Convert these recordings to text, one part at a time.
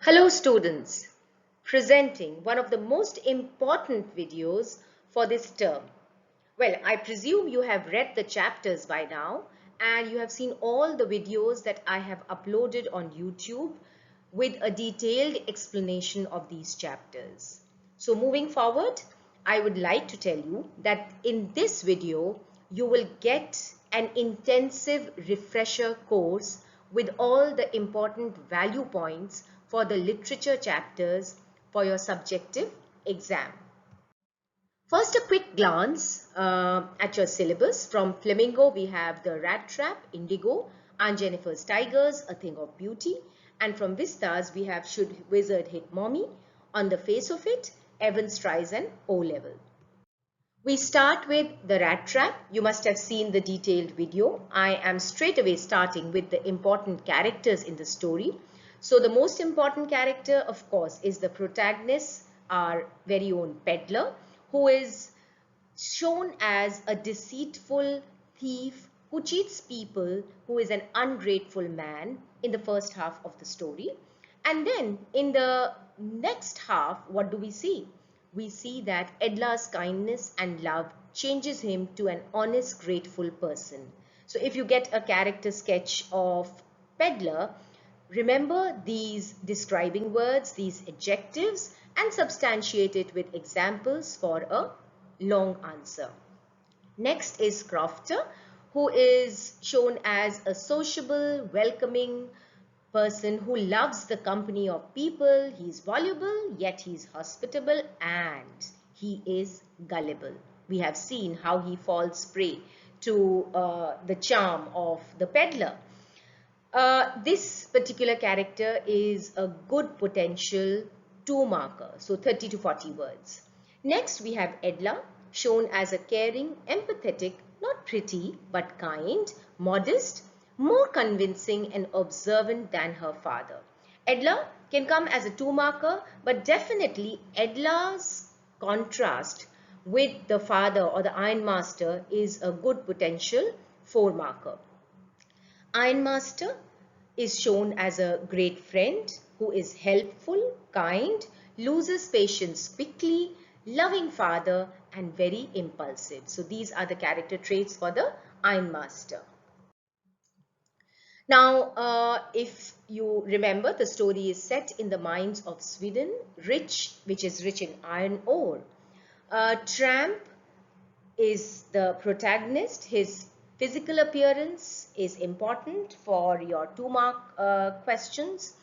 Hello students, presenting one of the most important videos for this term. Well, I presume you have read the chapters by now and you have seen all the videos that I have uploaded on YouTube with a detailed explanation of these chapters. So moving forward, I would like to tell you that in this video, you will get an intensive refresher course with all the important value points for the literature chapters for your subjective exam. First, a quick glance at your syllabus. From Flamingo, we have the Rattrap, Indigo, Aunt Jennifer's Tigers, A Thing of Beauty. And from Vistas, we have Should Wizard Hit Mommy, On the Face of It, Evans Tries an O-Level. We start with the Rattrap. You must have seen the detailed video. I am straight away starting with the important characters in the story. So the most important character, of course, is the protagonist, our very own peddler, who is shown as a deceitful thief who cheats people, who is an ungrateful man in the first half of the story. And then in the next half, what do we see? We see that Edla's kindness and love changes him to an honest, grateful person. So if you get a character sketch of peddler, remember these describing words, these adjectives, and substantiate it with examples for a long answer. Next is Crofter, who is shown as a sociable, welcoming person who loves the company of people. He's voluble, yet he's hospitable, and he is gullible. We have seen how he falls prey to the charm of the peddler. This particular character is a good potential 2-marker, so 30 to 40 words. Next, we have Edla, shown as a caring, empathetic, not pretty, but kind, modest, more convincing and observant than her father. Edla can come as a 2-marker, but definitely Edla's contrast with the father or the ironmaster is a good potential 4-marker. Ironmaster is shown as a great friend who is helpful, kind, loses patience quickly, loving father, and very impulsive. So these are the character traits for the Ironmaster. Now, if you remember, the story is set in the mines of Sweden, which is rich in iron ore. Tramp is the protagonist. His physical appearance is important for your 2-mark questions.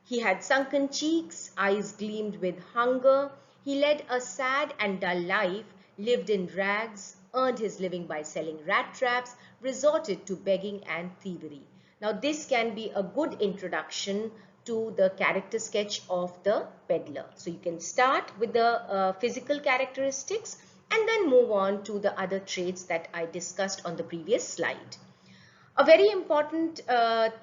He had sunken cheeks, eyes gleamed with hunger. He led a sad and dull life, lived in rags, earned his living by selling rat traps, resorted to begging and thievery. Now, this can be a good introduction to the character sketch of the peddler. So you can start with the physical characteristics and then move on to the other traits that I discussed on the previous slide. A very important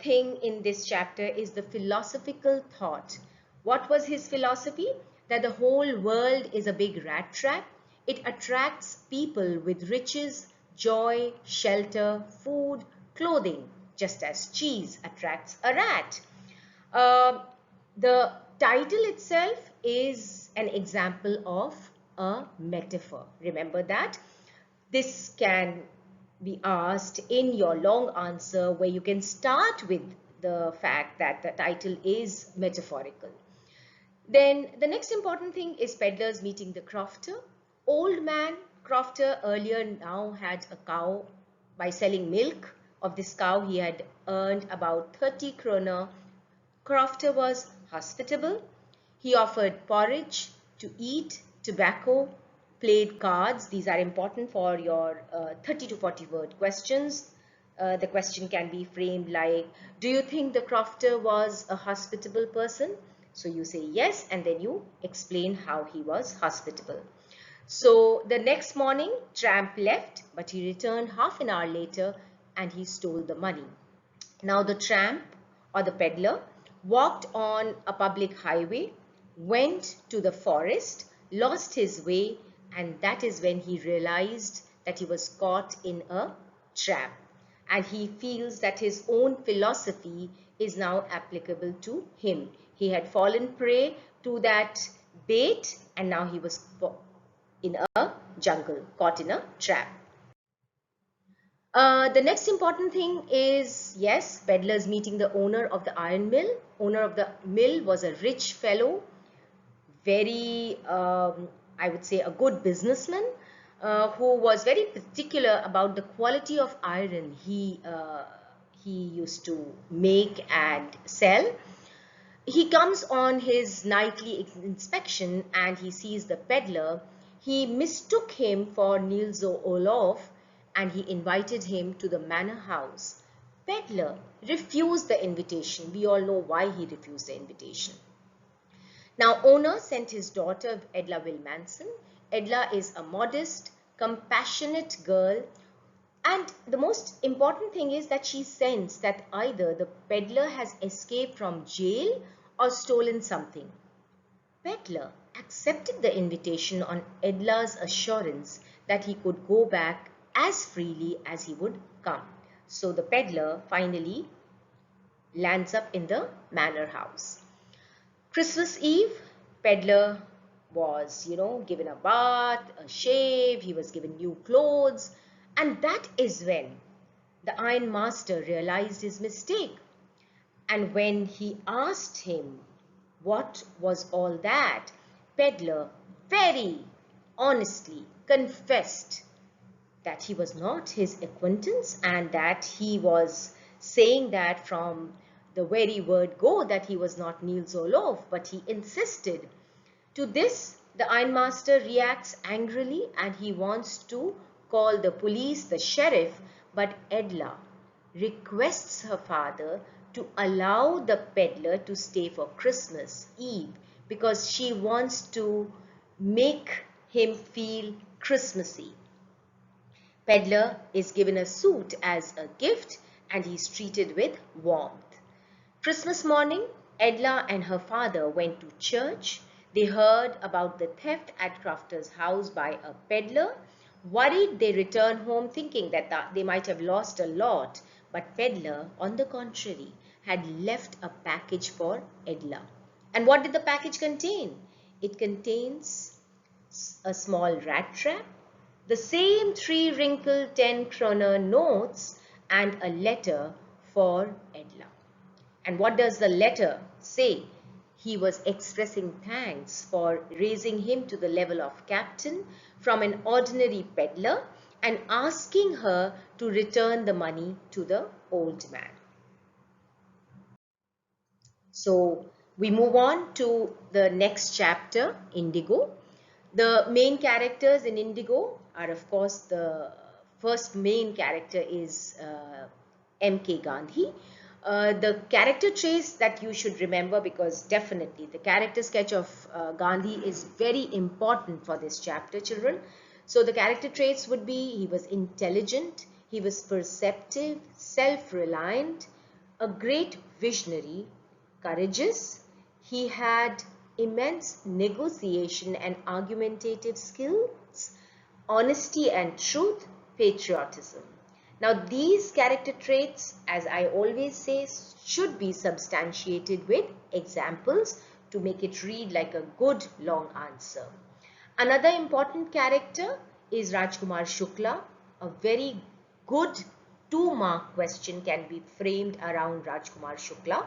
thing in this chapter is the philosophical thought. What was his philosophy? That the whole world is a big rat trap. It attracts people with riches, joy, shelter, food, clothing, just as cheese attracts a rat. The title itself is an example of a metaphor. Remember that. This can be asked in your long answer, where you can start with the fact that the title is metaphorical. Then the next important thing is peddlers meeting the crofter. Old man crofter earlier now had a cow. By selling milk of this cow, he had earned about 30 kroner. Crofter was hospitable. He offered porridge to eat, tobacco, played cards. These are important for your 30 to 40 word questions. The question can be framed like, do you think the crofter was a hospitable person? So you say yes, and then you explain how he was hospitable. So the next morning, Tramp left, but he returned half an hour later and he stole the money. Now the tramp or the peddler walked on a public highway, went to the forest, lost his way, and that is when he realized that he was caught in a trap. And he feels that his own philosophy is now applicable to him. He had fallen prey to that bait, and now he was in a jungle, caught in a trap. The next important thing is, yes, Bedlers meeting the owner of the iron mill. Owner of the mill was a rich fellow, very, I would say, a good businessman, who was very particular about the quality of iron he used to make and sell. He comes on his nightly inspection and he sees the peddler. He mistook him for Niels Olof and he invited him to the manor house. Peddler refused the invitation. We all know why he refused the invitation. Now, owner sent his daughter Edla Wilmanson. Edla is a modest, compassionate girl, and the most important thing is that she sensed that either the peddler has escaped from jail or stolen something. Peddler accepted the invitation on Edla's assurance that he could go back as freely as he would come. So the peddler finally lands up in the manor house. Christmas Eve, peddler was, given a bath, a shave, he was given new clothes, and that is when the Iron Master realized his mistake. And when he asked him what was all that, peddler very honestly confessed that he was not his acquaintance and that he was saying that from the very word go that he was not Niels Olof, but he insisted. To this, the ironmaster reacts angrily and he wants to call the police, the sheriff, but Edla requests her father to allow the peddler to stay for Christmas Eve because she wants to make him feel Christmassy. Peddler is given a suit as a gift and he's treated with warmth. Christmas morning, Edla and her father went to church. They heard about the theft at Crofter's house by a peddler. Worried, they returned home thinking that they might have lost a lot. But peddler, on the contrary, had left a package for Edla. And what did the package contain? It contains a small rat trap, the same 3 wrinkled 10 kroner notes, and a letter for Edla. And what does the letter say? He was expressing thanks for raising him to the level of captain from an ordinary peddler and asking her to return the money to the old man. So we move on to the next chapter, Indigo. The main characters in Indigo are, of course, the first main character is M.K. Gandhi. The character traits that you should remember, because definitely the character sketch of Gandhi is very important for this chapter, children. So the character traits would be: he was intelligent, he was perceptive, self-reliant, a great visionary, courageous, he had immense negotiation and argumentative skills, honesty and truth, patriotism. Now these character traits, as I always say, should be substantiated with examples to make it read like a good long answer. Another important character is Rajkumar Shukla. A very good 2-mark question can be framed around Rajkumar Shukla.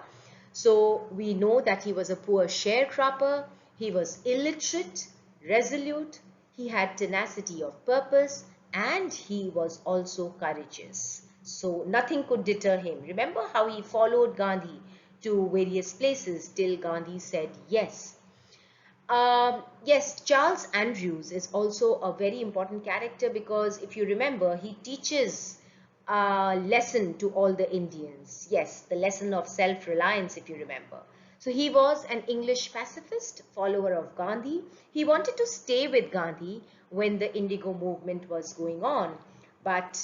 So we know that he was a poor sharecropper, he was illiterate, resolute, he had tenacity of purpose, and he was also courageous. So nothing could deter him. Remember how he followed Gandhi to various places till Gandhi said yes. Yes, Charles Andrews is also a very important character, because if you remember, he teaches a lesson to all the Indians. Yes, the lesson of self-reliance, if you remember. So he was an English pacifist, follower of Gandhi. He wanted to stay with Gandhi when the Indigo movement was going on, but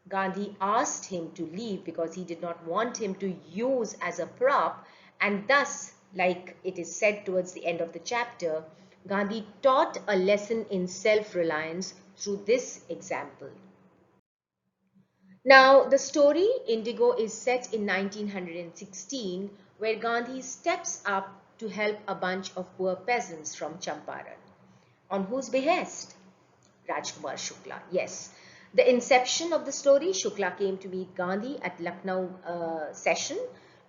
Gandhi asked him to leave because he did not want him to use as a prop, and thus, like it is said towards the end of the chapter, Gandhi taught a lesson in self-reliance through this example. Now, the story Indigo is set in 1916, where Gandhi steps up to help a bunch of poor peasants from Champaran. On whose behest? Rajkumar Shukla. Yes. The inception of the story, Shukla came to meet Gandhi at Lucknow session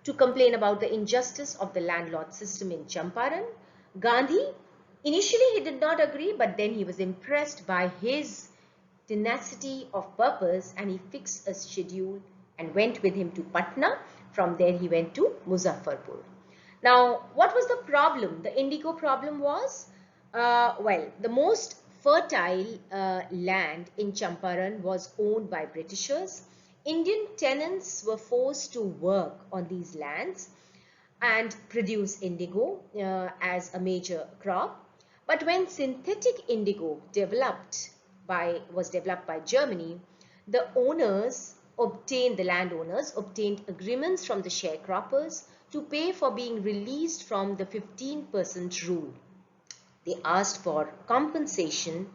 to complain about the injustice of the landlord system in Champaran. Gandhi, initially he did not agree, but then he was impressed by his tenacity of purpose and he fixed a schedule and went with him to Patna. From there he went to Muzaffarpur. Now, what was the problem? The Indigo problem was, the most fertile land in Champaran was owned by Britishers. Indian tenants were forced to work on these lands and produce indigo as a major crop. But when synthetic indigo was developed by Germany, the landowners obtained agreements from the sharecroppers to pay for being released from the 15% rule. They asked for compensation.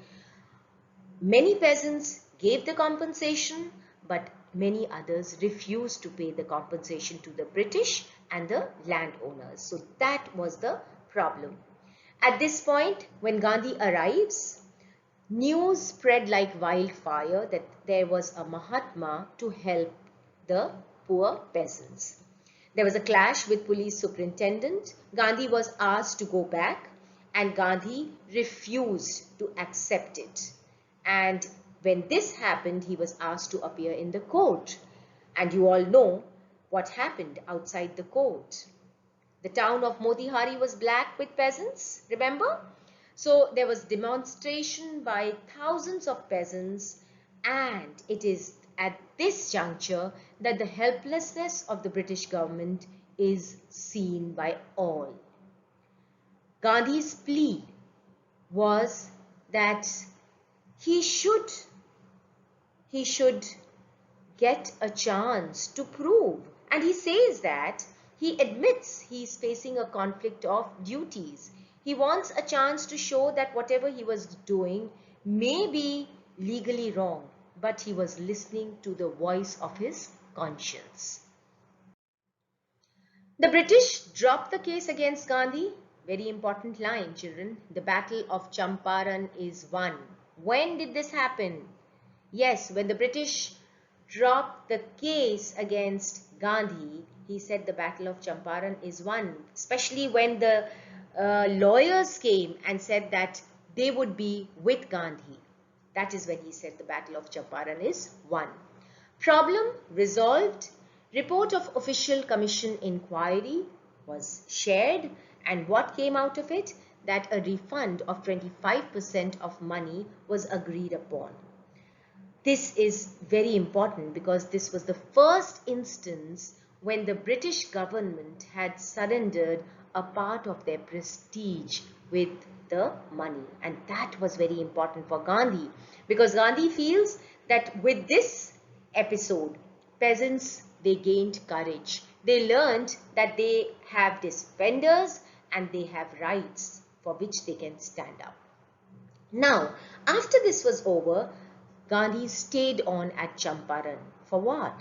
Many peasants gave the compensation, but many others refused to pay the compensation to the British and the landowners. So that was the problem. At this point, when Gandhi arrives, news spread like wildfire that there was a Mahatma to help the poor peasants. There was a clash with police superintendent. Gandhi was asked to go back and Gandhi refused to accept it. And when this happened, he was asked to appear in the court. And you all know what happened outside the court. The town of Motihari was black with peasants, remember? So there was demonstration by thousands of peasants, and it is at this juncture that the helplessness of the British government is seen by all. Gandhi's plea was that he should get a chance to prove. And he says that he admits he's facing a conflict of duties. He wants a chance to show that whatever he was doing may be legally wrong, but he was listening to the voice of his conscience. The British dropped the case against Gandhi. Very important line, children. The Battle of Champaran is won. When did this happen? Yes, when the British dropped the case against Gandhi, he said the Battle of Champaran is won, especially when the lawyers came and said that they would be with Gandhi. That is when he said the Battle of Champaran is won. Problem resolved. Report of official commission inquiry was shared, and what came out of it? That a refund of 25% of money was agreed upon. This is very important because this was the first instance when the British government had surrendered a part of their prestige with the money. And that was very important for Gandhi because Gandhi feels that with this episode, peasants, they gained courage. They learned that they have defenders and they have rights for which they can stand up. Now, after this was over, Gandhi stayed on at Champaran for what?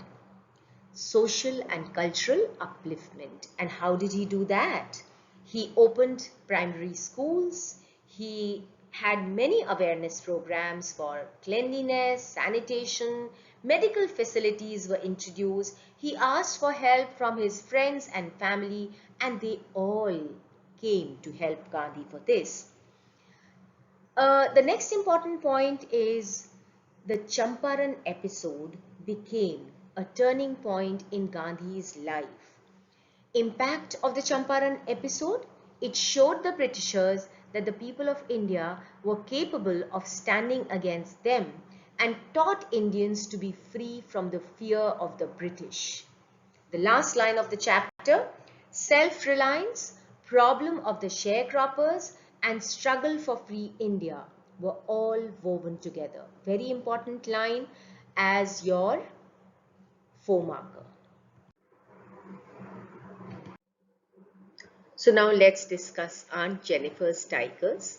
Social and cultural upliftment. And how did he do that? He opened primary schools. He had many awareness programs for cleanliness, sanitation, medical facilities were introduced. He asked for help from his friends and family, and they all came to help Gandhi for this. The next important point is the Champaran episode became a turning point in Gandhi's life. Impact of the Champaran episode? It showed the Britishers that the people of India were capable of standing against them and taught Indians to be free from the fear of the British. The last line of the chapter, self-reliance, problem of the sharecroppers and struggle for free India were all woven together. Very important line as your 4-marker. So now let's discuss Aunt Jennifer's Tigers.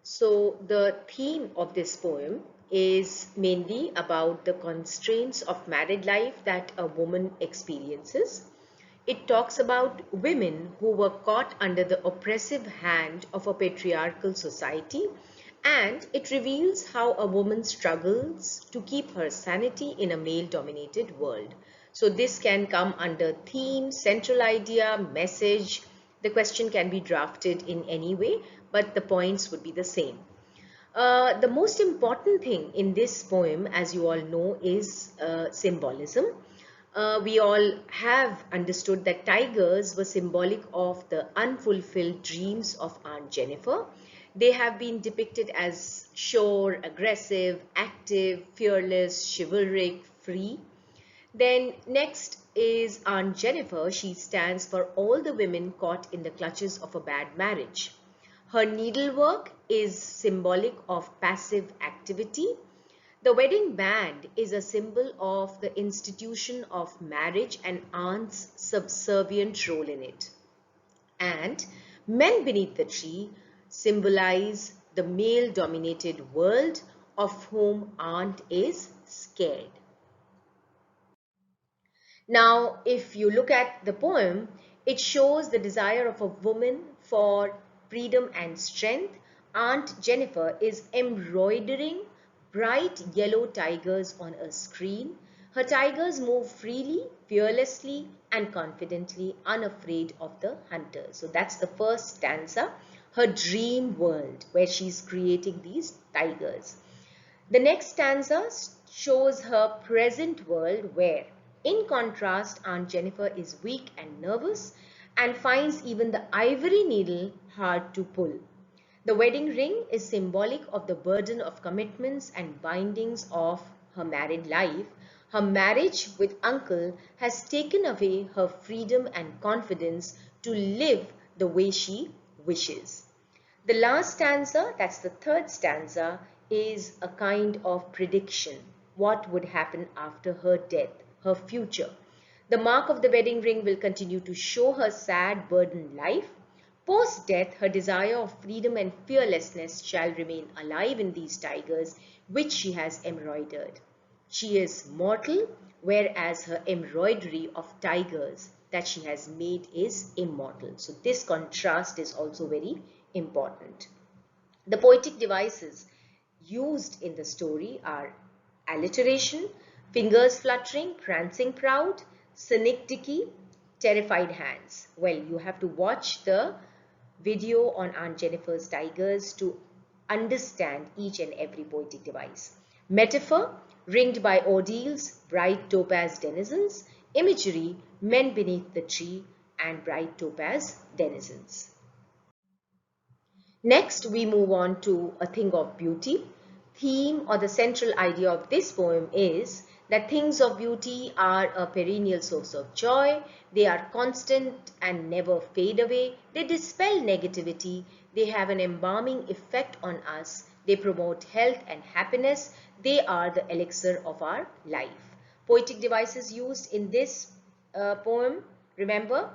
So the theme of this poem is mainly about the constraints of married life that a woman experiences. It talks about women who were caught under the oppressive hand of a patriarchal society, and it reveals how a woman struggles to keep her sanity in a male-dominated world. So this can come under theme, central idea, message. The question can be drafted in any way, but the points would be the same. The most important thing in this poem, as you all know, is symbolism. We all have understood that tigers were symbolic of the unfulfilled dreams of Aunt Jennifer. They have been depicted as sure, aggressive, active, fearless, chivalric, free. Then next is Aunt Jennifer. She stands for all the women caught in the clutches of a bad marriage. Her needlework is symbolic of passive activity. The wedding band is a symbol of the institution of marriage and Aunt's subservient role in it. And men beneath the tree symbolize the male-dominated world of whom Aunt is scared. Now, if you look at the poem, it shows the desire of a woman for freedom and strength. Aunt Jennifer is embroidering bright yellow tigers on a screen. Her tigers move freely, fearlessly, and confidently, unafraid of the hunters. So that's the first stanza, her dream world, where she's creating these tigers. The next stanza shows her present world where, in contrast, Aunt Jennifer is weak and nervous and finds even the ivory needle hard to pull. The wedding ring is symbolic of the burden of commitments and bindings of her married life. Her marriage with uncle has taken away her freedom and confidence to live the way she wishes. The last stanza, that's the third stanza, is a kind of prediction. What would happen after her death, her future. The mark of the wedding ring will continue to show her sad, burdened life. Post-death, her desire of freedom and fearlessness shall remain alive in these tigers, which she has embroidered. She is mortal, whereas her embroidery of tigers that she has made is immortal. So this contrast is also very important. The poetic devices used in the story are alliteration, fingers fluttering, prancing proud, synecdoche, terrified hands. Well, you have to watch the video on Aunt Jennifer's tigers to understand each and every poetic device. Metaphor, ringed by ordeals, bright topaz denizens. Imagery, men beneath the tree and bright topaz denizens. Next, we move on to a thing of beauty. Theme or the central idea of this poem is that things of beauty are a perennial source of joy. They are constant and never fade away. They dispel negativity. They have an embalming effect on us. They promote health and happiness. They are the elixir of our life. Poetic devices used in this poem, remember,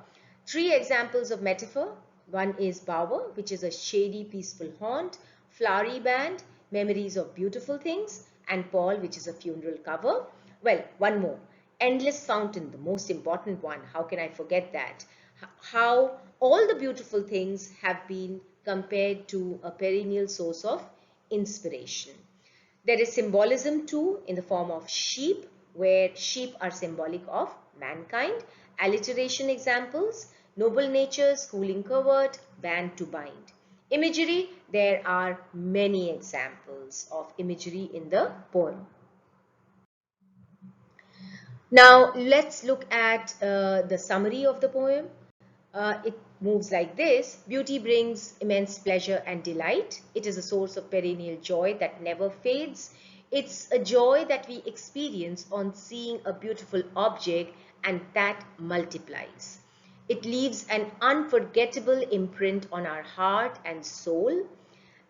three examples of metaphor. One is bower, which is a shady, peaceful haunt, flowery band, memories of beautiful things, and pall, which is a funeral cover. Well, one more, endless fountain, the most important one. How can I forget that? How all the beautiful things have been compared to a perennial source of inspiration. There is symbolism too in the form of sheep, where sheep are symbolic of mankind. Alliteration examples, noble nature, schooling covert, band to bind. Imagery, there are many examples of imagery in the poem. Now let's look at the summary of the poem. It moves like this. Beauty brings immense pleasure and delight. It is a source of perennial joy that never fades. It's a joy that we experience on seeing a beautiful object and that multiplies. It leaves an unforgettable imprint on our heart and soul.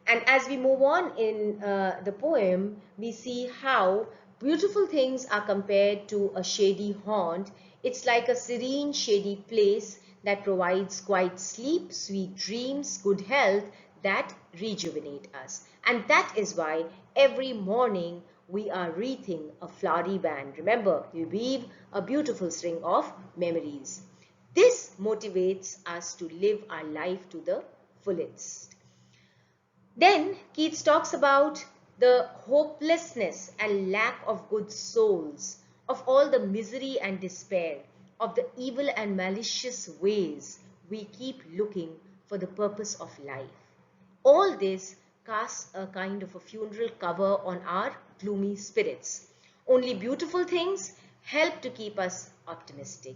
And as we move on in the poem, we see how beautiful things are compared to a shady haunt. It's like a serene, shady place that provides quiet sleep, sweet dreams, good health, that rejuvenate us. And that is why every morning we are wreathing a flowery band. Remember, we weave a beautiful string of memories. This motivates us to live our life to the fullest. Then Keats talks about the hopelessness and lack of good souls, of all the misery and despair, of the evil and malicious ways we keep looking for the purpose of life. All this casts a kind of a funeral cover on our gloomy spirits. Only beautiful things help to keep us optimistic.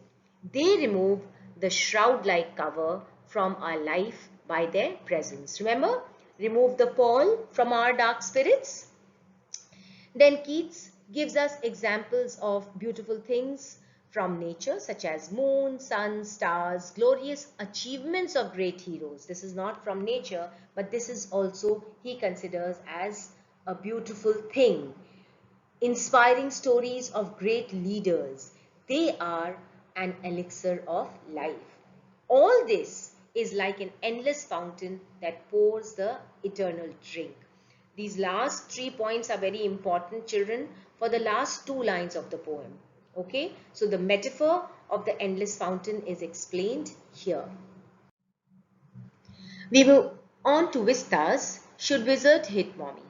They remove the shroud-like cover from our life by their presence. Remember? Remove the pall from our dark spirits. Then Keats gives us examples of beautiful things from nature, such as moon, sun, stars, glorious achievements of great heroes. This is not from nature, but this is also he considers as a beautiful thing. Inspiring stories of great leaders. They are an elixir of life. All this is like an endless fountain that pours the eternal drink. These last 3 points are very important, children, for the last 2 lines of the poem. Okay, so the metaphor of the endless fountain is explained here. We move on to Vistas. Should wizard hit mommy?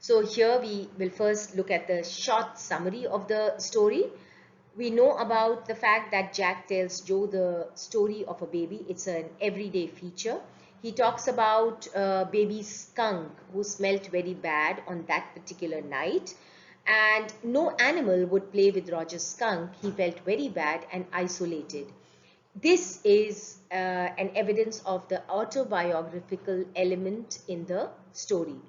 So here we will first look at the short summary of the story. We know about the fact that Jack tells Joe the story of a baby. It's an everyday feature. He talks about a baby skunk who smelt very bad on that particular night. And no animal would play with Roger's skunk. He felt very bad and isolated. This is an evidence of the autobiographical element in the story.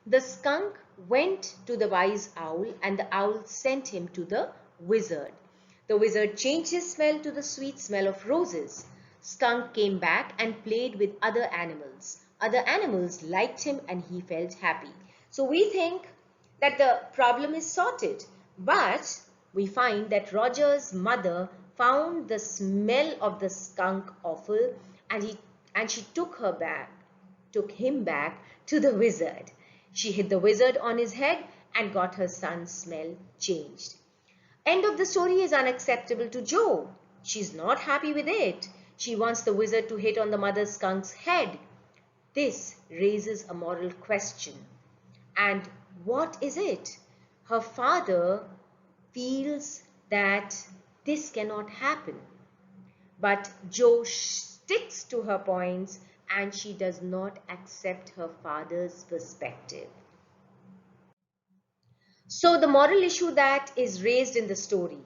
The skunk went to the wise owl and the owl sent him to the wizard. The wizard changed his smell to the sweet smell of roses. Skunk came back and played with other animals. Other animals liked him and he felt happy. So we think that the problem is sorted, but we find that Roger's mother found the smell of the skunk awful and she took him back to the wizard. She hit the wizard on his head and got her son's smell changed. End of the story is unacceptable to Jo. She's not happy with it. She wants the wizard to hit on the mother skunk's head. This raises a moral question. And what is it? Her father feels that this cannot happen. But Jo sticks to her points and she does not accept her father's perspective. So the moral issue that is raised in the story,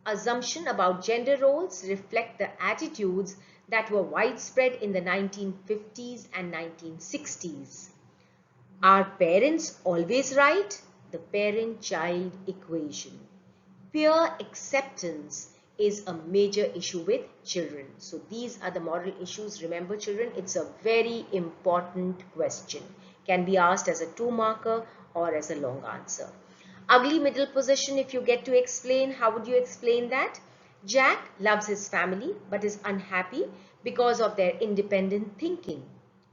assumption about gender roles reflect the attitudes that were widespread in the 1950s and 1960s. Are parents always right? The parent-child equation. Peer acceptance is a major issue with children. So these are the moral issues. Remember, children, it's a very important question. Can be asked as a 2-marker or as a long answer. Ugly middle position, if you get to explain, how would you explain that? Jack loves his family but is unhappy because of their independent thinking.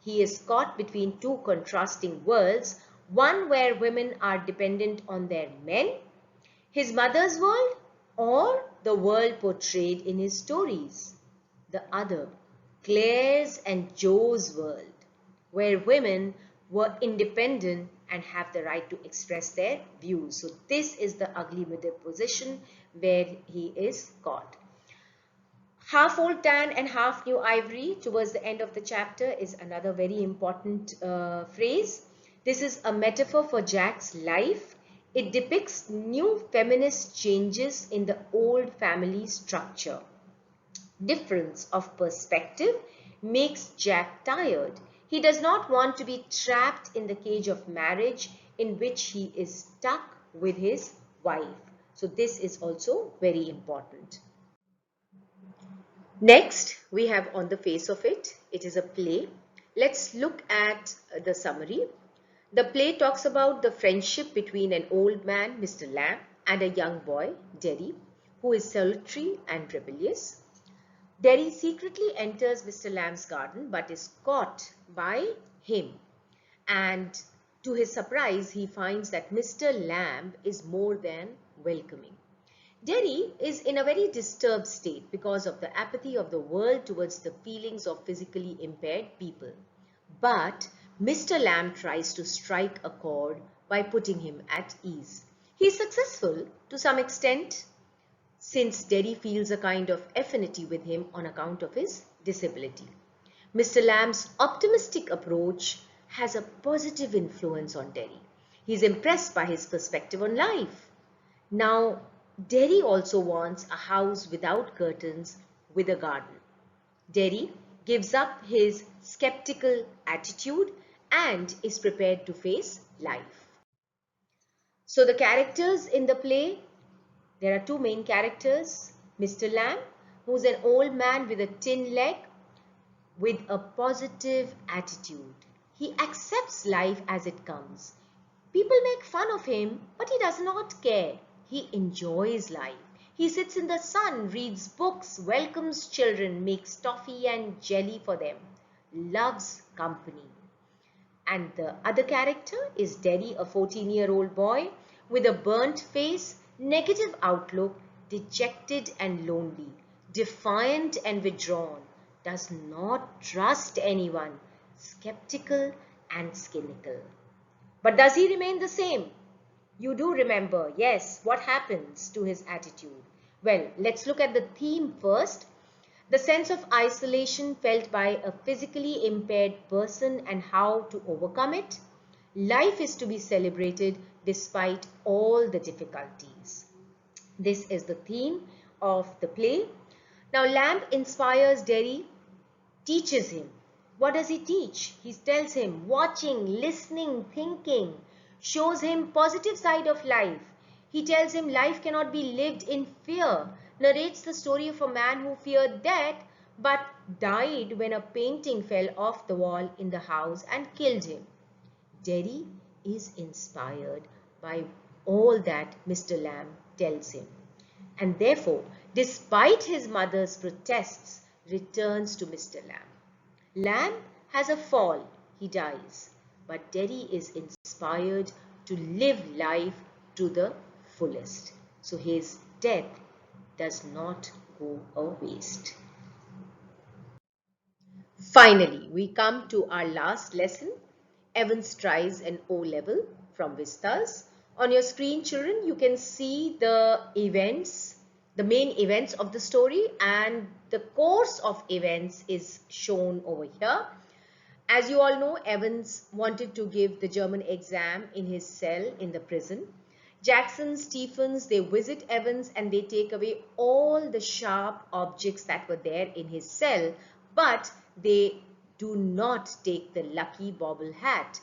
He is caught between 2 contrasting worlds, one where women are dependent on their men, his mother's world, or the world portrayed in his stories. The other, Claire's and Joe's world, where women were independent and have the right to express their views. So this is the ugly middle position where he is caught. Half old tan and half new ivory towards the end of the chapter is another very important phrase. This is a metaphor for Jack's life. It depicts new feminist changes in the old family structure. Difference of perspective makes Jack tired. He does not want to be trapped in the cage of marriage in which he is stuck with his wife. So this is also very important. Next, we have On the Face of It. It is a play. Let's look at the summary. The play talks about the friendship between an old man, Mr. Lamb, and a young boy, Derry, who is solitary and rebellious. Derry secretly enters Mr. Lamb's garden but is caught by him. And to his surprise, he finds that Mr. Lamb is more than welcoming. Derry is in a very disturbed state because of the apathy of the world towards the feelings of physically impaired people. But Mr. Lamb tries to strike a chord by putting him at ease. He is successful to some extent, since Derry feels a kind of affinity with him on account of his disability. Mr. Lamb's optimistic approach has a positive influence on Derry. He is impressed by his perspective on life. Now, Derry also wants a house without curtains with a garden. Derry gives up his skeptical attitude and is prepared to face life. So the characters in the play, there are two main characters. Mr. Lamb, who's an old man with a tin leg with a positive attitude. He accepts life as it comes. People make fun of him, but he does not care. He enjoys life. He sits in the sun, reads books, welcomes children, makes toffee and jelly for them, loves company. And the other character is Derry, a 14-year-old boy with a burnt face, negative outlook, dejected and lonely, defiant and withdrawn, does not trust anyone, skeptical and cynical. But does he remain the same? You do remember, yes, what happens to his attitude? Well, let's look at the theme first. The sense of isolation felt by a physically impaired person and how to overcome it. Life is to be celebrated despite all the difficulties. This is the theme of the play. Now, Lamb inspires Derry, teaches him. What does he teach? He tells him watching, listening, thinking, shows him positive side of life. He tells him life cannot be lived in fear, narrates the story of a man who feared death but died when a painting fell off the wall in the house and killed him. Derry is inspired by all that Mr. Lamb tells him, and therefore, despite his mother's protests, returns to Mr. Lamb. Lamb has a fall, he dies, but Derry is inspired to live life to the fullest. So his death does not go a waste. Finally, we come to our last lesson. Evans tries an O-level from Vistas. On your screen, children, you can see the events, the main events of the story, and the course of events is shown over here. As you all know, Evans wanted to give the German exam in his cell in the prison. Jackson, Stephens, they visit Evans and they take away all the sharp objects that were there in his cell, but they do not take the lucky bobble hat.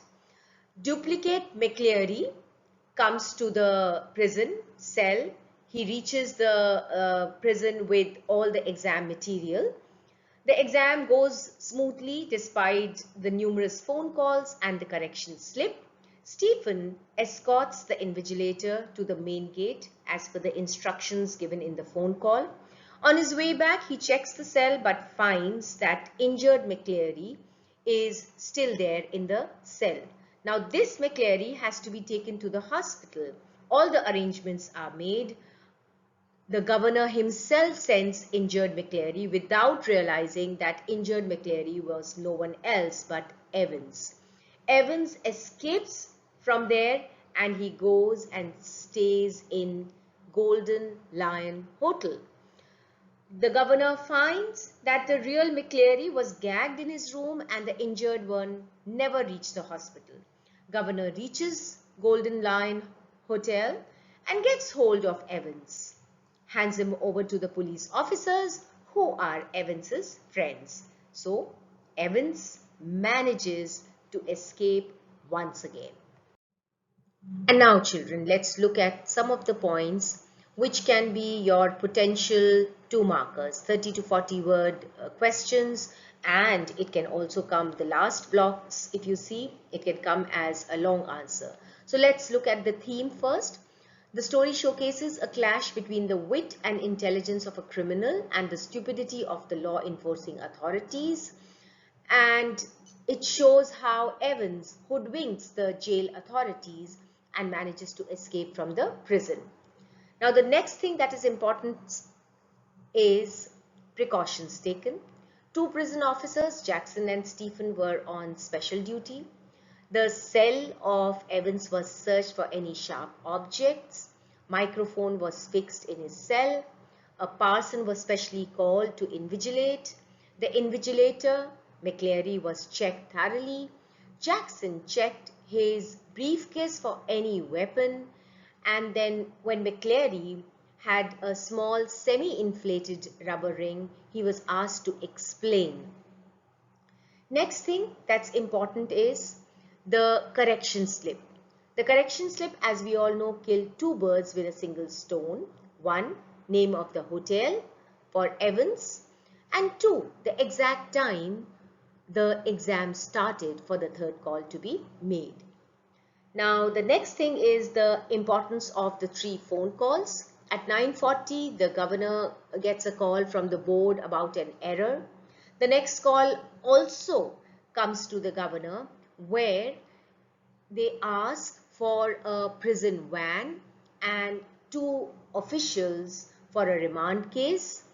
Duplicate McCleary comes to the prison cell. He reaches the prison with all the exam material. The exam goes smoothly despite the numerous phone calls and the correction slip. Stephen escorts the invigilator to the main gate as per the instructions given in the phone call. On his way back, he checks the cell but finds that injured McCleary is still there in the cell. Now this McCleary has to be taken to the hospital. All the arrangements are made. The governor himself sends injured McCleary without realizing that injured McCleary was no one else but Evans. Evans escapes from there and he goes and stays in Golden Lion Hotel. The governor finds that the real McCleary was gagged in his room and the injured one never reached the hospital. Governor reaches Golden Lion Hotel and gets hold of Evans, hands him over to the police officers who are Evans's friends. So Evans manages to escape once again. And now children, let's look at some of the points which can be your potential 2 markers, 30 to 40 word questions, and it can also come the last blocks. If you see, it can come as a long answer. So let's look at the theme first. The story showcases a clash between the wit and intelligence of a criminal and the stupidity of the law enforcing authorities. And it shows how Evans hoodwinks the jail authorities and manages to escape from the prison. Now, the next thing that is important is precautions taken. Two prison officers, Jackson and Stephen, were on special duty. The cell of Evans was searched for any sharp objects. Microphone was fixed in his cell. A parson was specially called to invigilate. The invigilator, McCleary, was checked thoroughly. Jackson checked his briefcase for any weapon. And then when McCleary had a small semi-inflated rubber ring, he was asked to explain. Next thing that's important is the correction slip. The correction slip, as we all know, killed two birds with a single stone. One, name of the hotel for Evans, and two, the exact time the exam started for the third call to be made. Now, the next thing is the importance of the 3 phone calls. At 9:40, the governor gets a call from the board about an error. The next call also comes to the governor where they ask for a prison van and 2 officials for a remand case.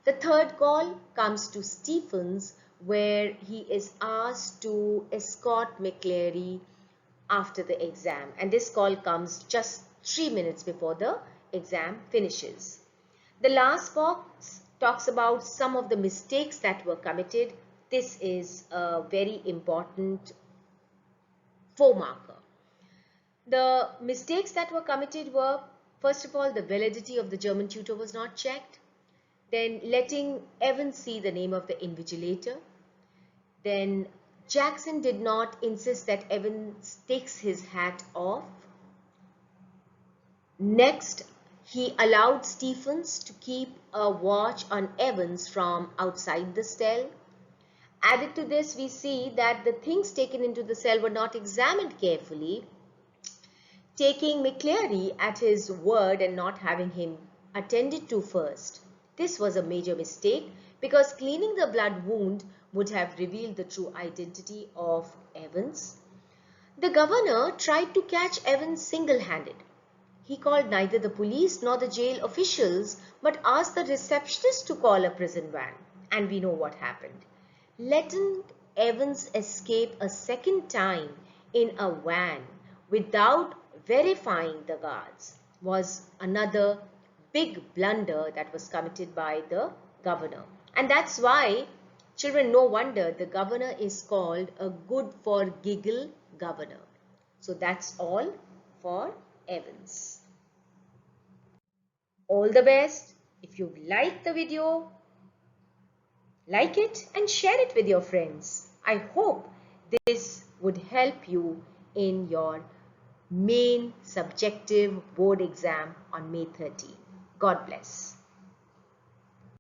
The third call comes to Stephens where he is asked to escort McCleary after the exam, and this call comes just 3 minutes before the exam finishes. The last box talks about some of the mistakes that were committed. This is a very important 4-marker. The mistakes that were committed were, first of all, the validity of the German tutor was not checked. Then letting Evans see the name of the invigilator. Then Jackson did not insist that Evans takes his hat off. Next, he allowed Stephens to keep a watch on Evans from outside the cell. Added to this, we see that the things taken into the cell were not examined carefully, taking McCleary at his word and not having him attended to first. This was a major mistake because cleaning the blood wound would have revealed the true identity of Evans. The governor tried to catch Evans single-handed. He called neither the police nor the jail officials but asked the receptionist to call a prison van. And we know what happened. Letting Evans escape a second time in a van without verifying the guards was another big blunder that was committed by the governor. And that's why, children, no wonder the governor is called a good for giggle governor. So that's all for Evans. All the best. If you like the video, like it and share it with your friends. I hope this would help you in your main subjective board exam on May 13. God bless.